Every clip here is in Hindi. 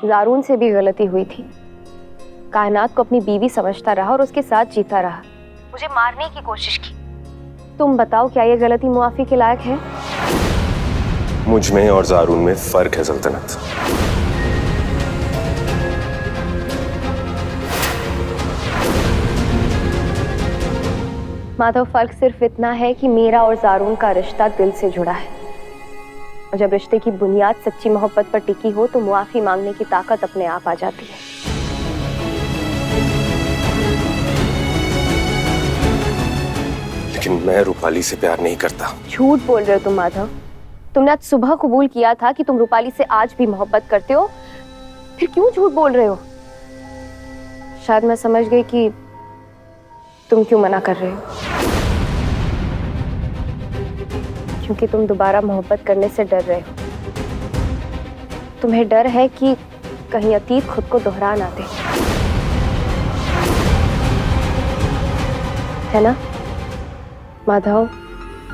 ज़ारून से भी गलती हुई थी। कायनात को अपनी बीवी समझता रहा और उसके साथ जीता रहा। मुझे मारने की कोशिश की। तुम बताओ, क्या ये गलती मुआफी के लायक है? मुझ में और ज़ारून में फर्क है सल्तनत। माधव, फर्क सिर्फ इतना है कि मेरा और ज़ारून का रिश्ता दिल से जुड़ा है, और जब रिश्ते की बुनियाद सच्ची मोहब्बत पर टिकी हो तो मुआफी मांगने की ताकत अपने आप आ जाती है। लेकिन मैं रूपाली से प्यार नहीं करता। झूठ बोल रहे हो तुम माधव। तुमने आज सुबह कबूल किया था कि तुम रूपाली से आज भी मोहब्बत करते हो, फिर क्यों झूठ बोल रहे हो? शायद मैं समझ गई कि तुम क्यों मना कर रहे हो। क्योंकि तुम दोबारा मोहब्बत करने से डर रहे हो। तुम्हें डर है कि कहीं अतीत खुद को दोहरा ना दे, है ना माधव?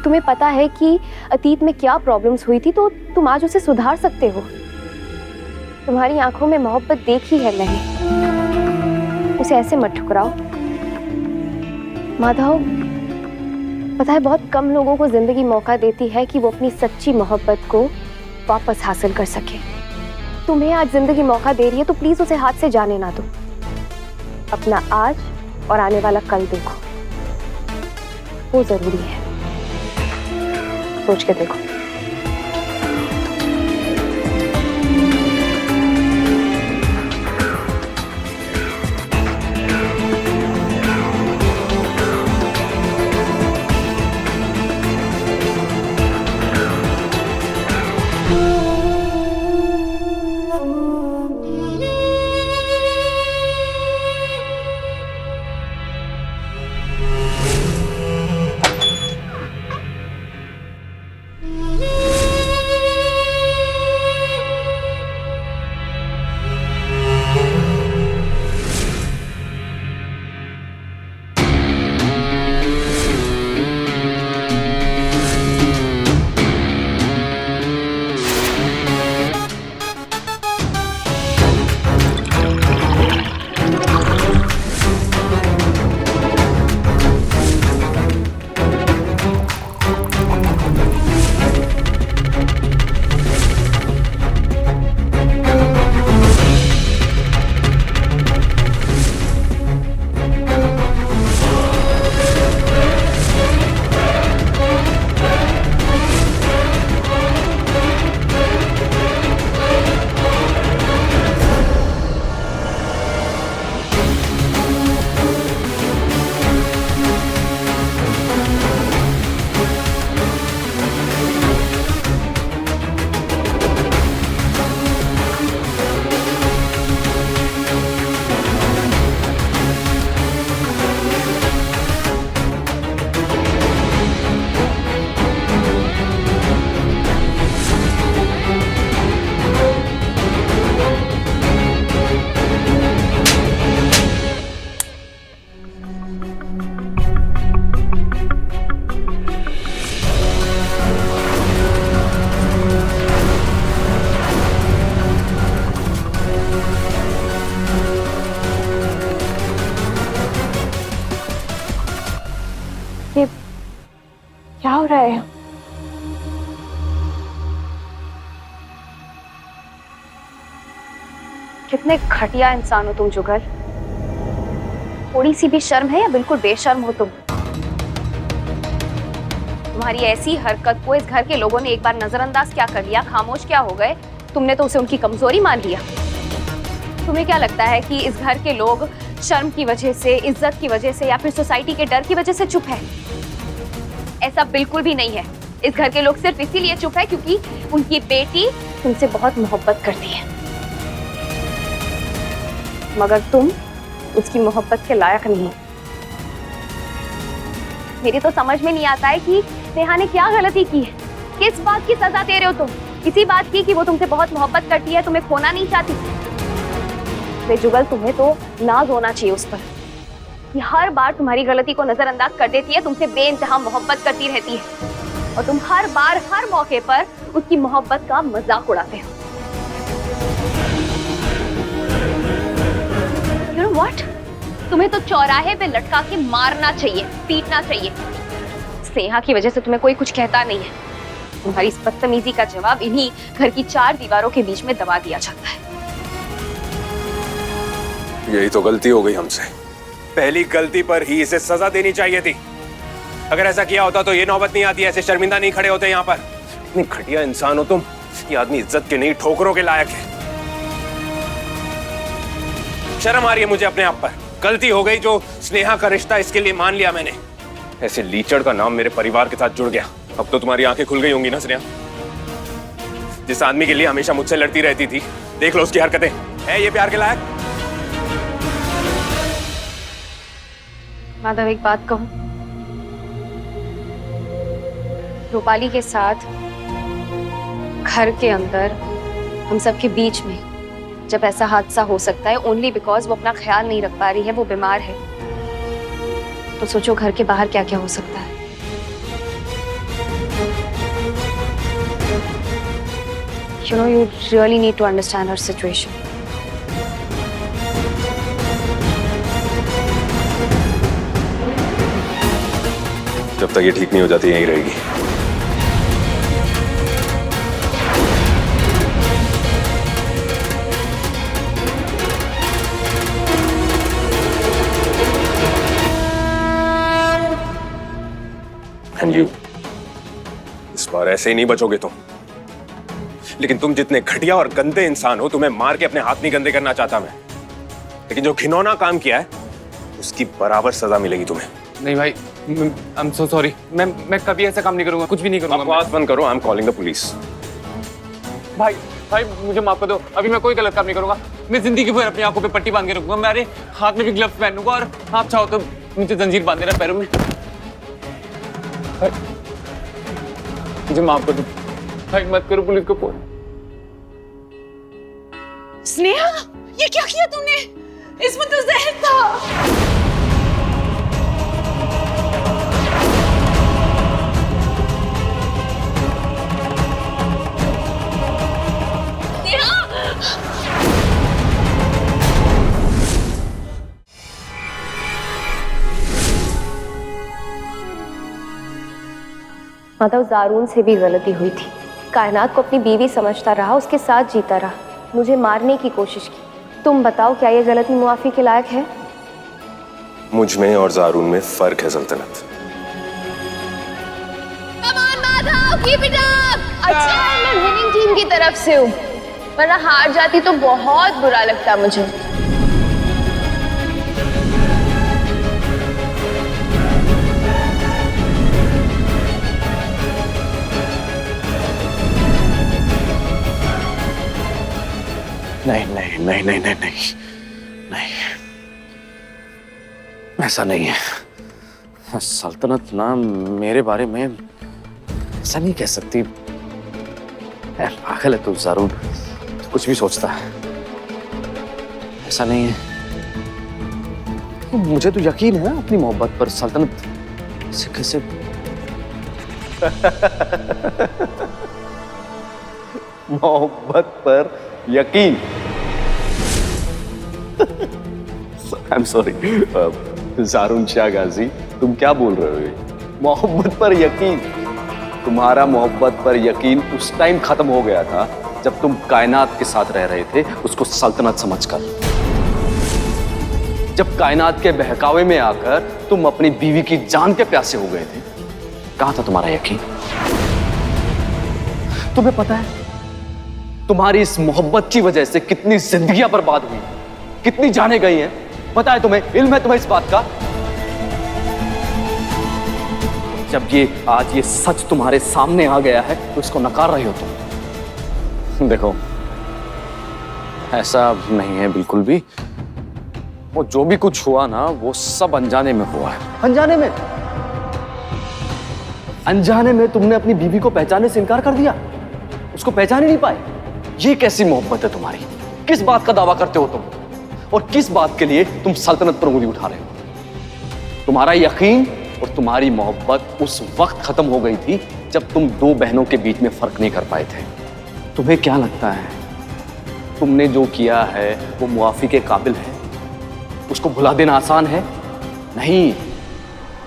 तुम्हें पता है कि अतीत में क्या प्रॉब्लम्स हुई थी, तो तुम आज उसे सुधार सकते हो। तुम्हारी आंखों में मोहब्बत देखी है मैंने, उसे ऐसे मत ठुकराओ। माधव, पता है बहुत कम लोगों को जिंदगी मौका देती है कि वो अपनी सच्ची मोहब्बत को वापस हासिल कर सके। तुम्हें आज जिंदगी मौका दे रही है तो प्लीज उसे हाथ से जाने ना दो। अपना आज और आने वाला कल देखो, वो जरूरी है। सोच के देखो। ये क्या हो रहा है? कितने घटिया इंसान हो तुम जुगल। थोड़ी सी भी शर्म है या बिल्कुल बेशर्म हो तुम? तुम्हारी ऐसी हरकत को इस घर के लोगों ने एक बार नजरअंदाज क्या कर लिया, खामोश क्या हो गए? तुमने तो उसे उनकी कमजोरी मान लिया। तुम्हें क्या लगता है कि इस घर के लोग शर्म की वजह से, इज्जत की वजह से या फिर सोसाइटी के डर की वजह से चुप है? ऐसा बिल्कुल भी नहीं है। इस घर के लोग सिर्फ इसीलिए चुप है क्योंकि उनकी बेटी तुमसे बहुत मोहब्बत करती है, मगर तुम उसकी मोहब्बत के लायक नहीं। मेरी तो समझ में नहीं आता है कि नेहा ने क्या गलती की है। किस बात की सजा दे रहे हो तुम? इसी बात की कि वो तुमसे बहुत मोहब्बत करती है, तुम्हें खोना नहीं चाहती। बेजुगल, तुम्हें तो नाज होना चाहिए उस पर। ये हर बार तुम्हारी गलती को नजरअंदाज कर देती है, तुमसे बेइंतहा मोहब्बत करती रहती है और तुम हर बार हर मौके पर उसकी मोहब्बत का मजाक उड़ाते हो। व्हाट? तुम्हें तो चौराहे पे लटका के मारना चाहिए, पीटना चाहिए। स्नेहा की वजह से तुम्हें कोई कुछ कहता नहीं है। तुम्हारी इस बदतमीजी का जवाब इन्हीं घर की 4 दीवारों के बीच में दबा दिया जाता है। यही तो गलती हो गई हमसे। पहली गलती पर ही इसे सजा देनी चाहिए थी। अगर ऐसा किया होता तो ये नौबत नहीं आती, ऐसे शर्मिंदा नहीं खड़े होते यहाँ पर। इतनी घटिया इंसान हो तुम। ये आदमी इज्जत के नहीं ठोकरों के लायक है। शर्म आ रही है मुझे अपने आप पर। गलती हो गई जो स्नेहा का रिश्ता इसके लिए मान लिया मैंने। ऐसे लीचड़ का नाम मेरे परिवार के साथ जुड़ गया। अब तो तुम्हारी आंखें खुल गई होंगी ना स्नेहा। जिस आदमी के लिए हमेशा मुझसे लड़ती रहती थी, देख लो उसकी हरकतें। है ये प्यार के लायक? माधव, एक बात कहूं, रूपाली के साथ घर के अंदर हम सबके बीच में जब ऐसा हादसा हो सकता है ओनली बिकॉज वो अपना ख्याल नहीं रख पा रही है, वो बीमार है, तो सोचो घर के बाहर क्या क्या हो सकता है। You know, you really need to understand her situation. जब तक ये ठीक नहीं हो जाती यहीं रहेगी। And you, इस बार ऐसे ही नहीं बचोगे तुम। लेकिन तुम जितने घटिया और गंदे इंसान हो, तुम्हें मार के अपने हाथ नहीं गंदे करना चाहता मैं, लेकिन जो घिनौना काम किया है उसकी बराबर सजा मिलेगी तुम्हें। नहीं भाई, आई एम सो सॉरी। मैं कभी ऐसा काम नहीं करूंगा, कुछ भी नहीं करूंगा। बकवास बंद करो। I am calling the police. भाई भाई मुझे माफ कर दो, अभी मैं कोई गलत काम नहीं करूंगा। मैं जिंदगी भर अपनी आंखों पे पट्टी बांध के रखूंगा। मेरे हाथ में भी ग्लव्स पहनूंगा और आप चाहो तो मुझे जंजीर बांध देना पैरों में। मुझे माफ कर दो भाई, मत करो पुलिस को फोन। स्नेहा, ये क्या किया तूने? इसमें तो जहर था। माधव, जारून से भी गलती हुई थी। कायनात को अपनी बीवी समझता रहा, उसके साथ जीता रहा, मुझे मारने की कोशिश की। तुम बताओ, क्या ये गलती मुआफी के लायक है? मुझ में और जारून में फर्क है सल्तनत। Come on, Madhav, keep it up! अच्छा है मैं विनिंग टीम की तरफ से हूँ, वरना हार जाती तो बहुत बुरा लगता मुझे। नहीं नहीं नहीं नहीं नहीं नहीं नहीं, ऐसा नहीं है। सल्तनत नाम मेरे बारे में ऐसा नहीं कह सकती। पागल है तू ज़ारून, कुछ भी सोचता है। ऐसा नहीं है। मुझे तो यकीन है अपनी मोहब्बत पर। सल्तनत से कैसे मोहब्बत पर यकीन? आई एम सॉरी ज़ारून शाह गाजी, तुम क्या बोल रहे हो? मोहब्बत पर यकीन? तुम्हारा मोहब्बत पर यकीन उस टाइम खत्म हो गया था जब तुम कायनात के साथ रह रहे थे, उसको सल्तनत समझकर। जब कायनात के बहकावे में आकर तुम अपनी बीवी की जान के प्यासे हो गए थे, कहां था तुम्हारा यकीन? तुम्हें पता है तुम्हारी इस मोहब्बत की वजह से कितनी जिंदगियां बर्बाद हुई, कितनी जानें गई हैं? पता है तुम्हें? इल्म है तुम्हें इस बात का? जब आज ये सच तुम्हारे सामने आ गया है तो इसको नकार रहे हो तुम। देखो, ऐसा नहीं है बिल्कुल भी। वो जो भी कुछ हुआ ना, वो सब अनजाने में हुआ है। अनजाने में? अनजाने में तुमने अपनी बीवी को पहचानने से इनकार कर दिया? उसको पहचान ही नहीं पाए? ये कैसी मोहब्बत है तुम्हारी? किस बात का दावा करते हो तुम? और किस बात के लिए तुम सल्तनत पर उंगली उठा रहे हो? तुम्हारा यकीन और तुम्हारी मोहब्बत उस वक्त खत्म हो गई थी जब तुम दो बहनों के बीच में फर्क नहीं कर पाए थे। तुम्हें क्या लगता है तुमने जो किया है वो मुआफी के काबिल है? उसको भुला देना आसान है? नहीं,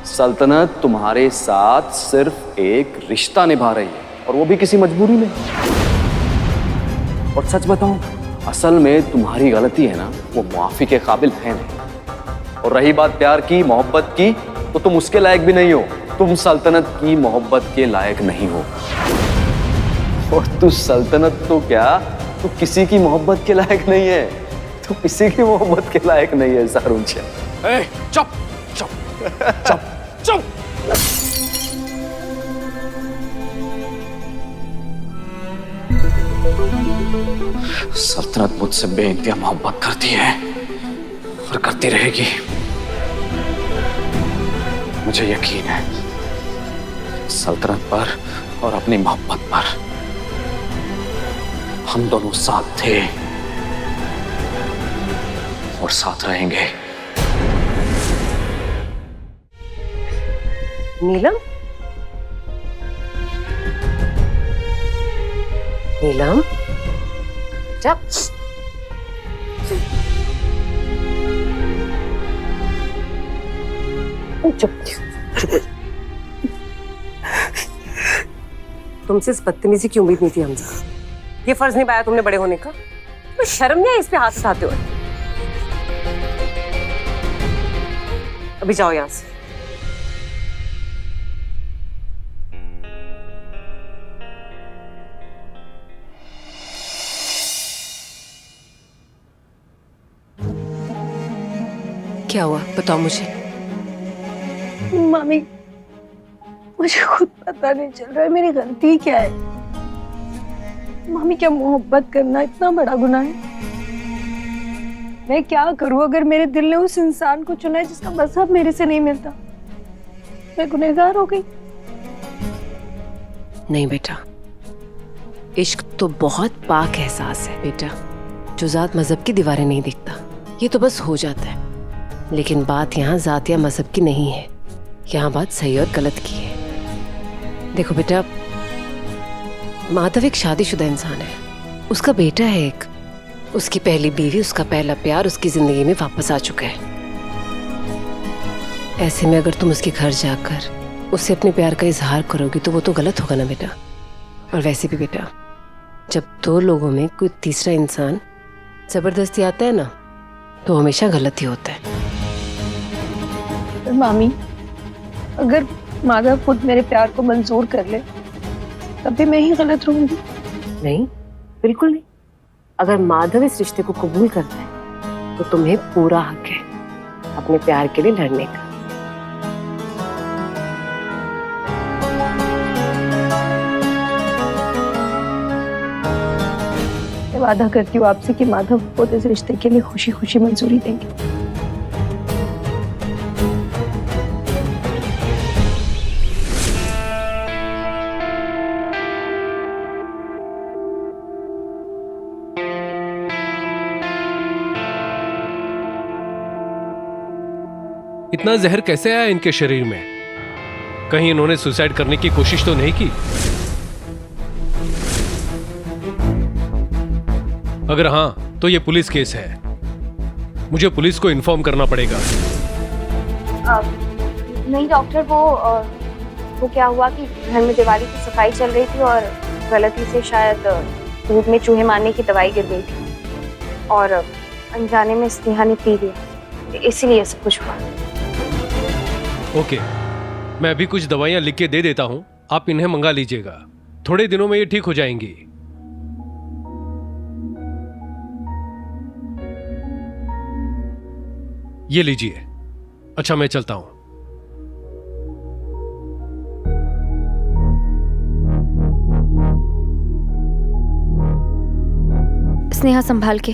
सल्तनत तुम्हारे साथ सिर्फ एक रिश्ता निभा रही है, और वो भी किसी मजबूरी में। और सच बताऊं, असल में तुम्हारी गलती है ना, वो माफी के काबिल है नहीं। और रही बात प्यार की, मोहब्बत की, तो तुम उसके लायक भी नहीं हो। तुम सल्तनत की मोहब्बत के लायक नहीं हो। और तू सल्तनत तो क्या, तू किसी की मोहब्बत के लायक नहीं है। तू किसी की मोहब्बत के लायक नहीं है सारून शाह। ए, चुप चुप चुप चुप। सल्तनत मुझसे बेइंतहा मोहब्बत करती है और करती रहेगी। मुझे यकीन है सल्तनत पर और अपनी मोहब्बत पर। हम दोनों साथ थे और साथ रहेंगे। नीलम, नीलम, चुप। चुप चुप। तुमसे इस बदतमीजी की उम्मीद नहीं थी हमजा। ये फर्ज निभाया तुमने बड़े होने का। तो शर्म नहीं है इस पे हाथ उठाते हुए? अभी जाओ यहां से। क्या हुआ बताओ मुझे। मामी, मुझे खुद पता नहीं चल रहा है मेरी गलती क्या है। मामी, क्या मोहब्बत करना इतना बड़ा गुनाह है? मैं क्या करूं अगर मेरे दिल ने उस इंसान को चुना है जिसका मजहब मेरे से नहीं मिलता? मैं गुनहगार हो गई। नहीं बेटा, इश्क तो बहुत पाक एहसास है बेटा, जो जात मजहब की दीवारें नहीं दिखता। ये तो बस हो जाता है। लेकिन बात यहाँ जात या मजहब की नहीं है, यहाँ बात सही और गलत की है। देखो बेटा, माधव एक शादीशुदा इंसान है, उसका बेटा है एक, उसकी पहली बीवी, उसका पहला प्यार उसकी जिंदगी में वापस आ चुका है। ऐसे में अगर तुम उसके घर जाकर उससे अपने प्यार का इजहार करोगी तो वो तो गलत होगा ना बेटा। और वैसे भी बेटा, जब दो लोगों में कोई तीसरा इंसान जबरदस्ती आता है ना, तो हमेशा गलत ही होता है। मामी, अगर माधव खुद मेरे प्यार को मंजूर कर ले तब भी मैं ही गलत रहूंगी। नहीं, बिल्कुल नहीं। अगर माधव इस रिश्ते को कबूल करता है तो तुम्हें पूरा हक है अपने प्यार के लिए लड़ने का। मैं वादा करती हूँ आपसे कि माधव खुद इस रिश्ते के लिए खुशी खुशी मंजूरी देंगे। इतना जहर कैसे आया इनके शरीर में? कहीं इन्होंने सुसाइड करने की कोशिश तो नहीं की? अगर हाँ तो ये पुलिस केस है, मुझे पुलिस को इन्फॉर्म करना पड़ेगा। नहीं डॉक्टर, वो क्या हुआ कि घर में दिवाली की सफाई चल रही थी और गलती से शायद दूध में चूहे मारने की दवाई गिर गई थी और अनजाने में स्नेहा ने पी लिया, इसीलिए सब कुछ हुआ। ओके, मैं अभी कुछ दवाइयां लिख के दे देता हूं, आप इन्हें मंगा लीजिएगा। थोड़े दिनों में ये ठीक हो जाएंगी। ये लीजिए। अच्छा, मैं चलता हूं। स्नेहा संभाल के।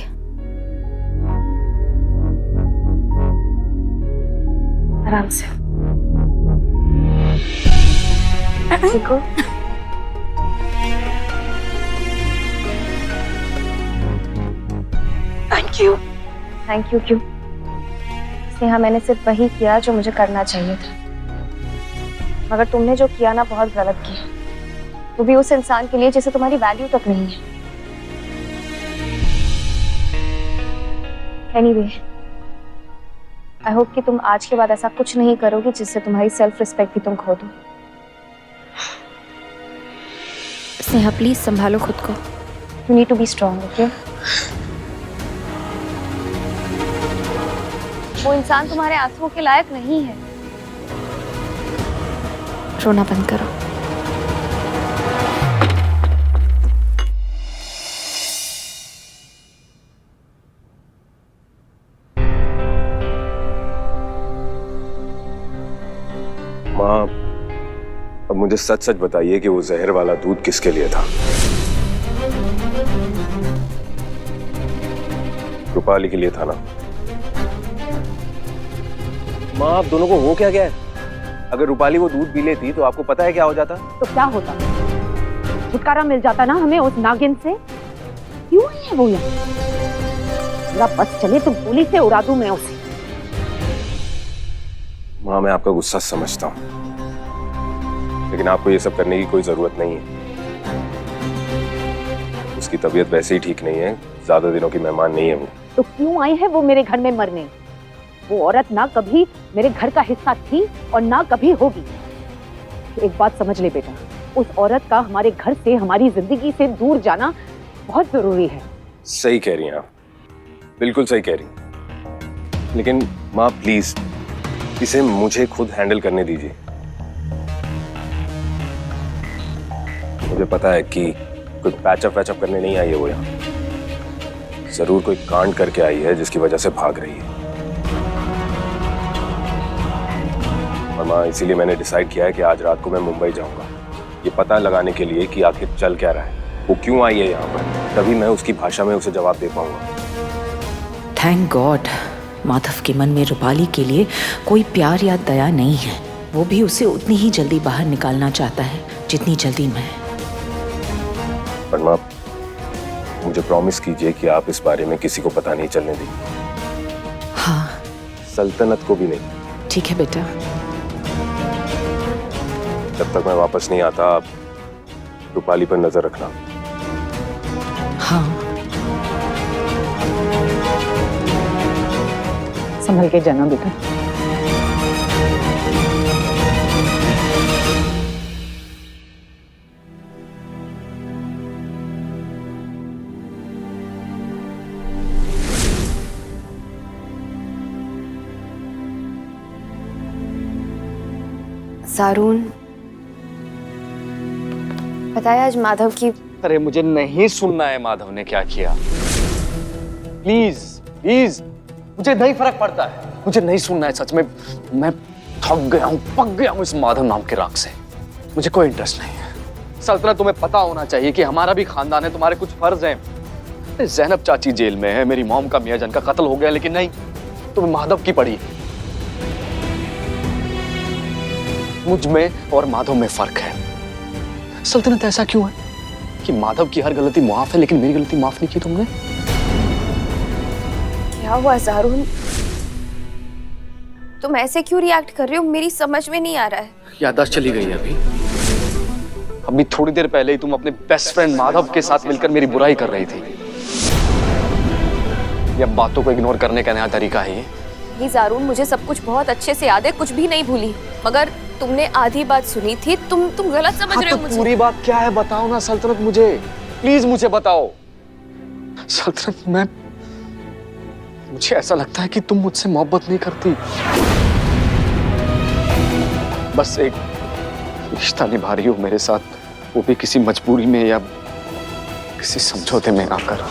आराम से। ठीक हो? Thank you. थैंक यू क्यों? स्नेहा, मैंने सिर्फ वही किया जो मुझे करना चाहिए था। मगर तुमने जो किया ना, बहुत गलत किया। वो भी उस इंसान के लिए जिसे तुम्हारी वैल्यू तक नहीं है। एनीवे, आई होप कि तुम आज के बाद ऐसा कुछ नहीं करोगे जिससे तुम्हारी सेल्फ रिस्पेक्ट भी तुम खो दो। स्नेहा प्लीज संभालो खुद को। You need to be strong, okay? वो इंसान तुम्हारे आंसुओं के लायक नहीं है। रोना बंद करो। माँ, अब मुझे सच सच बताइए कि वो जहर वाला दूध किसके लिए था? रूपाली के लिए था ना? माँ, आप दोनों को हो क्या गया है? अगर रूपाली वो दूध पी लेती तो आपको पता है क्या हो जाता? तो क्या होता, छुटकारा मिल जाता ना हमें उस नागिन से। क्यों आई है वो यहाँ? मेरा बस चले तो गोली से उड़ा दूं मैं उसे। माँ, मैं आपका गुस्सा समझता हूँ, लेकिन आपको ये सब करने की कोई जरूरत नहीं है। उसकी तबीयत वैसे ही ठीक नहीं है, ज्यादा दिनों की मेहमान नहीं है वो। तो क्यों आई है वो मेरे घर में मरने? वो औरत ना कभी मेरे घर का हिस्सा थी और ना कभी होगी। एक बात समझ ले बेटा, उस औरत का हमारे घर से, हमारी जिंदगी से दूर जाना बहुत जरूरी है। सही कह रही हैं आप, बिल्कुल सही कह रही हैं। लेकिन माँ प्लीज, इसे मुझे खुद हैंडल करने दीजिए। मुझे पता है कि कोई पैचअप वैचअप करने नहीं आई है वो यहाँ। जरूर कोई कांड करके आई है जिसकी वजह से भाग रही है। और माँ, इसीलिए मैंने डिसाइड किया है कि आज रात को मैं मुंबई जाऊंगा, ये पता लगाने के लिए कि आखिर चल क्या रहा है, वो क्यों आई है यहाँ पर। तभी मैं उसकी भाषा में उसे जवाब दे पाऊंगा। थैंक गॉड, माधव के मन में रूपाली के लिए कोई प्यार या दया नहीं है। वो भी उसे उतनी ही जल्दी बाहर निकालना चाहता है जितनी जल्दी मैं। पर माँ, मुझे प्रॉमिस कीजिए कि आप इस बारे में किसी को पता नहीं चलने देंगे। हाँ, सल्तनत को भी नहीं। ठीक है बेटा। जब तक मैं वापस नहीं आता, आप रूपाली पर नजर रखना। हाँ, संभल के जाना बेटा। सारून, पता है आज माधव की। अरे मुझे नहीं सुनना है माधव ने क्या किया। प्लीज प्लीज, मुझे नहीं फर्क पड़ता है, मुझे नहीं सुनना है। सच में मैं थक गया हूँ, पक गया हूँ इस माधव नाम के राग से। मुझे कोई इंटरेस्ट नहीं है। सल्तनत, तुम्हें पता होना चाहिए कि हमारा भी खानदान है, तुम्हारे कुछ फर्ज हैं। जैनब चाची जेल में है, मेरी मॉम का मियां का कत्ल हो गया, लेकिन नहीं, तुम्हें माधव की पड़ी। मुझ में और माधव में फर्क है। सल्तनत, ऐसा क्यों है कि माधव की हर गलती माफ है लेकिन मेरी गलती माफ नहीं की तुमने? क्या हुआ सारून? तुम ऐसे क्यों रिएक्ट कर रहे हो? मेरी समझ में नहीं आ रहा है। याददाश्त चली गई है अभी थोड़ी देर पहले ही तुम अपने बेस्ट फ्रेंड माधव के साथ मिलकर मेरी बुराई कर रही थी। ये बातों को इग्नोर करने का नया तरीका है ये? नहीं सारून, मुझे सब कुछ बहुत अच्छे से याद है, कुछ भी नहीं भूली। मगर तुमने आधी बात सुनी थी, तुम गलत समझ रहे हो मुझे। पूरी बात क्या है बताओ ना सल्तनत, मुझे प्लीज मुझे बताओ। सल्तनत, मुझे ऐसा लगता है कि तुम मुझसे मोहब्बत नहीं करती, बस एक रिश्ता निभा रही हो मेरे साथ, वो भी किसी मजबूरी में या किसी समझौते में आकर।